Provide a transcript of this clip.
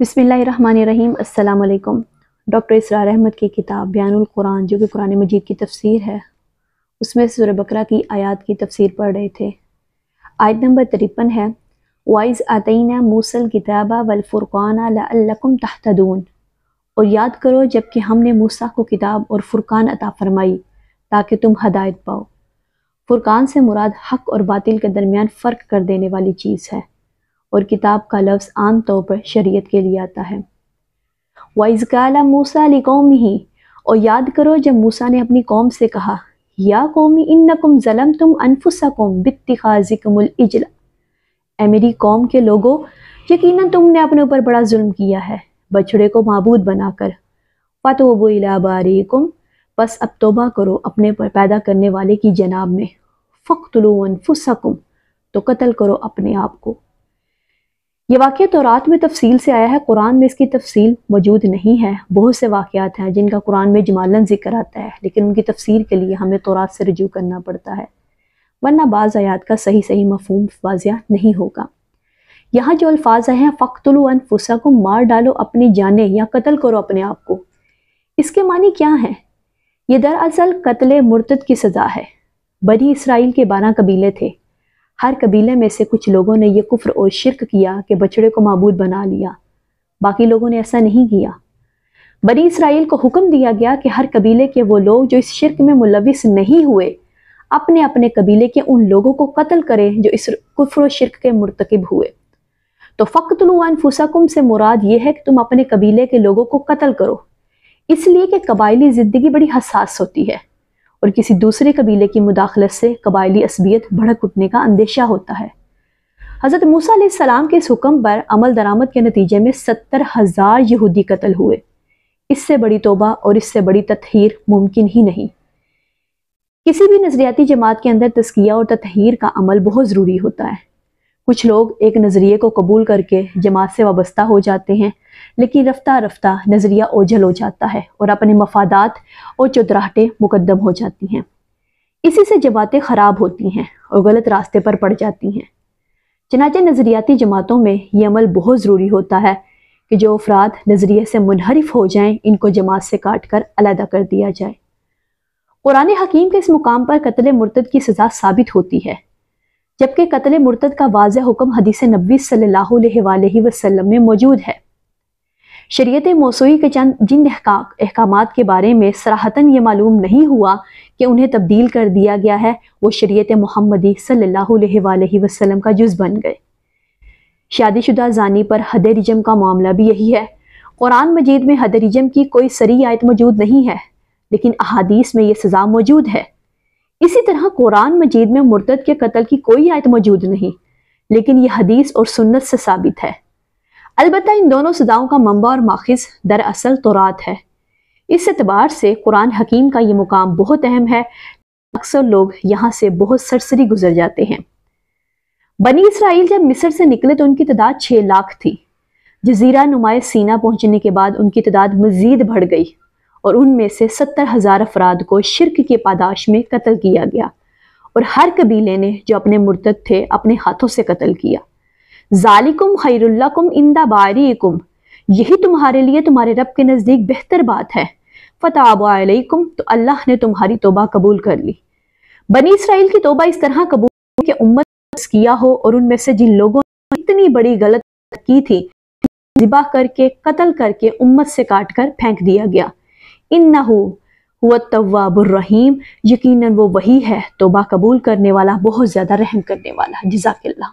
बिस्मिल्लाहिर्रहमानिर्रहीम। अस्सलाम वालेकुम। डॉक्टर इसरार अहमद की किताब बयानुल कुरान जो कि कुरान मजीद की तफसीर है, उसमें सूरह बकरा की आयत की तफसीर पढ़ रहे थे। आयत नंबर 53 है, वाइज़ आतैना मूसल किताबा वल फुरकाना लअल्लकुम तहतदून। और याद करो जबकि हमने मूसा को किताब और फुरकान अता फरमाई ताकि तुम हदायत पाओ। फुरकान से मुराद हक और बातिल के दरमियान फ़र्क कर देने वाली चीज़ है, और किताब का लफ्ज़ आम तौर पर शरीयत के लिए आता है। वाइज़ काला मूसा लिकौमिही, और याद करो जब मूसा ने अपनी कौम से कहा, या कौमी इन्नकुम ज़लमतुम अनफुसकुम बित्तिखाज़िकुमुल इजल। ऐ मेरी कौम के लोगों, यकीनन तुमने अपने ऊपर बड़ा जुल्म किया है बछड़े को माबूद बनाकर। फतूबू इला बारीकुम, बस अब तौबा करो अपने पर पैदा करने वाले की जनाब में। फ़क़्तुलू अनफुसकुम, तो कत्ल करो अपने आप को। ये वाक़या तौरात में तफसील से आया है, कुरान में इसकी तफसील मौजूद नहीं है। बहुत से वाक़यात हैं जिनका कुरान में इजमालन ज़िक्र आता है, लेकिन उनकी तफसीर के लिए हमें तौरात से रुजू करना पड़ता है, वरना बाज़ आयात का सही मफ़हूम वाज़िह नहीं होगा। यहाँ जो अल्फाज हैं, फ़क़्तुलू अनफुसकुम, मार डालो अपनी जानें या कत्ल करो अपने आप को, इसके मानी क्या हैं? ये दरअसल कत्ल मुर्तद की सज़ा है। बनी इसराइल के 12 कबीले थे। हर कबीले में से कुछ लोगों ने यह कुफ्र और शिरक किया कि बछड़े को माबूद बना लिया, बाकी लोगों ने ऐसा नहीं किया। बनी इसराइल को हुक्म दिया गया कि हर कबीले के वो लोग जो इस शिरक में मुलविस नहीं हुए, अपने अपने कबीले के उन लोगों को कत्ल करें जो इस कुफ्र और शिरक के मुर्तकिब हुए। तो फ़क़्तुलू अनफुसकुम से मुराद ये है कि तुम अपने कबीले के लोगों को कत्ल करो, इसलिए कि कबायली ज़िंदगी बड़ी हसास होती है और किसी दूसरे कबीले की मुदाखलत से कबायली असबियत भड़क उठने का अंदेशा होता है। हज़रत मूसा अलैहिस्सलाम के इस हुक्म पर अमल दरामद के नतीजे में 70,000 यहूदी कत्ल हुए। इससे बड़ी तौबा और इससे बड़ी तत्हीर मुमकिन ही नहीं। किसी भी नज़रियाती जमात के अंदर तज़किया और तत्हीर का अमल बहुत ज़रूरी होता है। कुछ लोग एक नज़रिए को कबूल करके जमात से वाबस्ता हो जाते हैं, लेकिन रफ्ता रफ्ता नज़रिया ओझल हो जाता है और अपने मफादात और चुतराहटें मुकद्दम हो जाती हैं। इसी से जमातें ख़राब होती हैं और गलत रास्ते पर पड़ जाती हैं। चनाचे नज़रियाती जमातों में ये अमल बहुत ज़रूरी होता है कि जो अफराद नज़रिए से मुनहरिफ हो जाएं, इनको जमात से काट कर अलहदा कर दिया जाए। कुरान हकीम के इस मुकाम पर कत्ल मुर्तद की सज़ा साबित होती है, जबकि कत्ल मुर्तद का वाज़ेह हुक्म हदीस नबी सल्लल्लाहु अलैहि वसल्लम में मौजूद है। शरीयत मौसूई के जिन अहकामात के बारे में सराहतन ये मालूम नहीं हुआ कि उन्हें तब्दील कर दिया गया है, वो शरीयत मुहम्मदी सल्लल्लाहु अलैहि वसल्लम का जुज़ बन गए। शादीशुदा ज़ानी पर हद रिजम का मामला भी यही है। कुरान मजीद में हद रिजम की कोई सरी आयत मौजूद नहीं है, लेकिन अहादीस में ये सज़ा मौजूद है। इसी तरह कुरान मजीद में मुर्तद के कत्ल की कोई आयत मौजूद नहीं, लेकिन यह हदीस और सुन्नत से साबित है। अलबत्ता इन दोनों सज़ाओं का मंबा और माखिज़ दरअसल तौरात है। इस एतबार से कुरान हकीम का ये मुकाम बहुत अहम है। अक्सर लोग यहाँ से बहुत सरसरी गुजर जाते हैं। बनी इसराइल जब मिस्र से निकले तो उनकी तादाद 6 लाख थी। जजीरा नुमाए सीना पहुँचने के बाद उनकी तादाद मज़ीद बढ़ गई और उनमें से 70,000 अफराद को शिरक की पादाश में कत्ल किया गया, और हर कबीले ने जो अपने मुर्तद थे अपने हाथों से कत्ल किया। ज़ालिकुम खैरुल्लकुम इंदा बारीकुम, यही तुम्हारे लिए तुम्हारे रब के नज़दीक बेहतर बात है। फताब अलैकुम, तो अल्लाह ने तुम्हारी तौबा कबूल कर ली। बनी इसराइल की तौबा इस तरह कबूल कि उम्मत किया हो, और उनमें से जिन लोगों ने इतनी बड़ी गलत की थी, ज़िबा करके कत्ल करके उम्मत से काट कर फेंक दिया गया। इन्नहु हुवा तव्वाबुर रहीम, यकीनन वो वही है तौबा कबूल करने वाला, बहुत ज़्यादा रहम करने वाला। जज़ाकल्लाह।